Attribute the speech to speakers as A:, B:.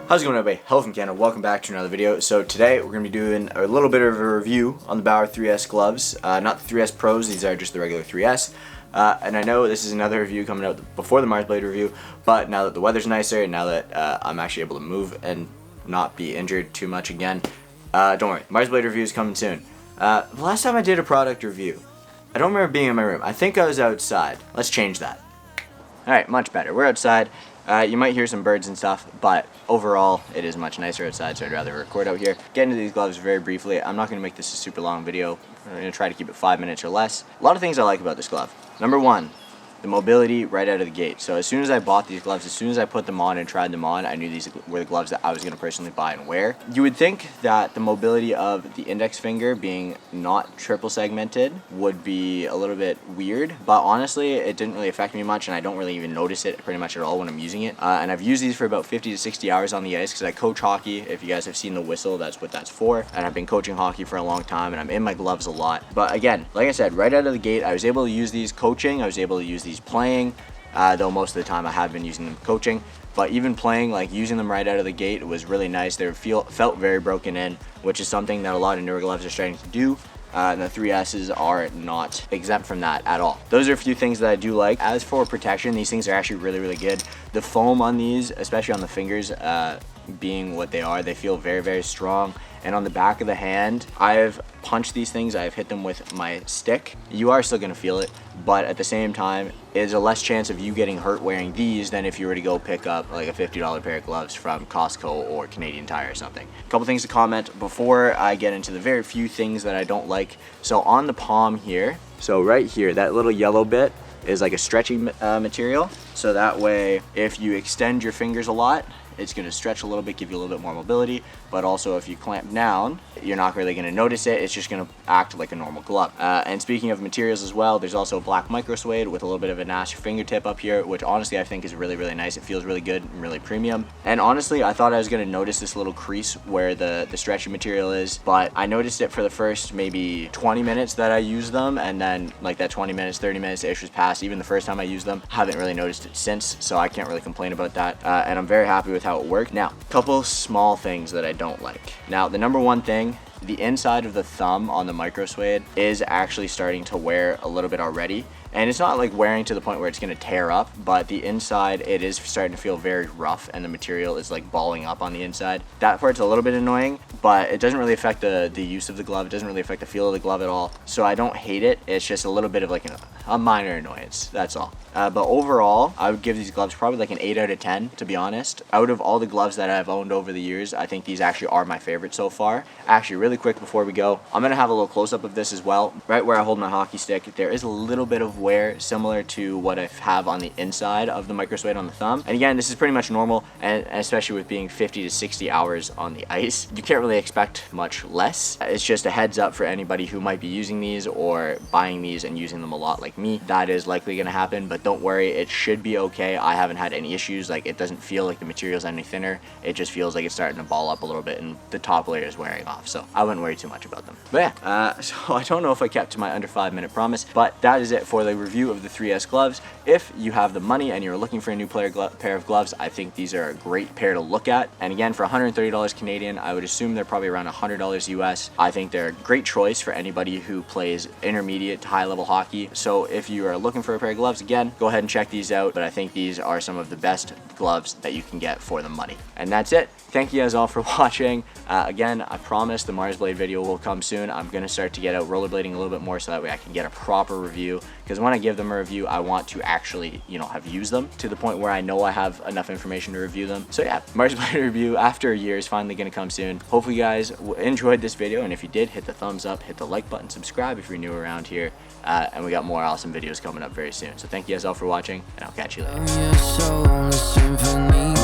A: How's it going, everybody? Hello from Canada. Welcome back to another video. So today we're going to be doing a little bit of a review on the Bauer 3S gloves. Not the 3S Pros, these are just the regular 3S. And I know this is another review coming out before the Marsblade review, but now that the weather's nicer, and now that I'm actually able to move and not be injured too much again, don't worry, Marsblade review is coming soon. The last time I did a product review, I don't remember being in my room. I think I was outside. Let's change that. Alright, much better. We're outside. You might hear some birds and stuff, but overall it is much nicer outside, so I'd rather record out here. Get into these gloves very briefly. I'm not going to make this a super long video. I'm going to try to keep it 5 minutes or less. A lot of things I like about this glove. Number one, the mobility right out of the gate. So as soon as I bought these gloves, as soon as I put them on and tried them on, I knew these were the gloves that I was going to personally buy and wear. You would think that the mobility of the index finger being not triple segmented would be a little bit weird, but honestly it didn't really affect me much, and I don't really even notice it pretty much at all when I'm using it. And I've used these for about 50 to 60 hours on the ice because I coach hockey. If you guys have seen the whistle, that's what that's for. And I've been coaching hockey for a long time, and I'm in my gloves a lot. But again, like I said, right out of the gate, I was able to use these coaching. I was able to use these playing, though most of the time I have been using them coaching. But even playing, like using them right out of the gate, was really nice. They felt very broken in, which is something that a lot of newer gloves are starting to do. And the 3S's are not exempt from that at all. Those are a few things that I do like. As for protection, these things are actually really good. The foam on these, especially on the fingers, being what they are, they feel very strong. And on the back of the hand, I've punched these things, I've hit them with my stick. You are still gonna feel it, but at the same time, there's a less chance of you getting hurt wearing these than if you were to go pick up like a $50 pair of gloves from Costco or Canadian Tire or something. A couple things to comment before I get into the very few things that I don't like. So on the palm here, so right here, that little yellow bit is like a stretchy material. So that way, if you extend your fingers a lot, it's going to stretch a little bit, give you a little bit more mobility, but also if you clamp down, you're not really going to notice it. It's just going to act like a normal glove. And speaking of materials as well, there's also a black micro suede with a little bit of a Nash fingertip up here, which honestly I think is really nice. It feels really good and really premium. And honestly, I thought I was going to notice this little crease where the stretchy material is, but I noticed it for the first maybe 20 minutes that I used them, and then like that 20 minutes, 30 minutes ish was past. Even the first time I used them, haven't really noticed it since, so I can't really complain about that. And I'm very happy with how it worked. Now, a couple small things that I don't like. Now, the number one thing, the inside of the thumb on the micro suede is actually starting to wear a little bit already. And it's not like wearing to the point where it's going to tear up, but the inside, it is starting to feel very rough, and the material is like balling up on the inside. That part's a little bit annoying, but it doesn't really affect the use of the glove. It doesn't really affect the feel of the glove at all. So I don't hate it. It's just a little bit of like a minor annoyance. That's all. But overall, I would give these gloves probably like an 8 out of 10, to be honest. Out of all the gloves that I've owned over the years, I think these actually are my favorite so far. Actually, really quick before we go, I'm going to have a little close-up of this as well. Right where I hold my hockey stick, there is a little bit of wear similar to what I have on the inside of the micro suede on the thumb. And again, this is pretty much normal, and especially with being 50 to 60 hours on the ice, you can't really expect much less. It's just a heads up for anybody who might be using these or buying these and using them a lot like me. That is likely going to happen, but don't worry, it should be okay. I haven't had any issues. Like, it doesn't feel like the material's any thinner. It just feels like it's starting to ball up a little bit and the top layer is wearing off, so I wouldn't worry too much about them. But yeah, so I don't know if I kept to my under 5 minute promise, but that is it for the review of the 3S gloves. If you have the money and you're looking for a new pair of gloves, I think these are a great pair to look at. And again, for $130 Canadian, I would assume they're probably around $100 US. I think they're a great choice for anybody who plays intermediate to high level hockey. So if you are looking for a pair of gloves, again, go ahead and check these out. But I think these are some of the best gloves that you can get for the money. And that's it. Thank you guys all for watching. Again, I promise the Marsblade video will come soon. I'm going to start to get out rollerblading a little bit more so that way I can get a proper review, because when I give them a review, I want to actually, have used them to the point where I know I have enough information to review them. So yeah, Marsblade review after a year is finally going to come soon. Hopefully you guys enjoyed this video, and if you did, hit the thumbs up, hit the like button, subscribe if you're new around here, and we got more awesome videos coming up very soon. So thank you guys all for watching, and I'll catch you later.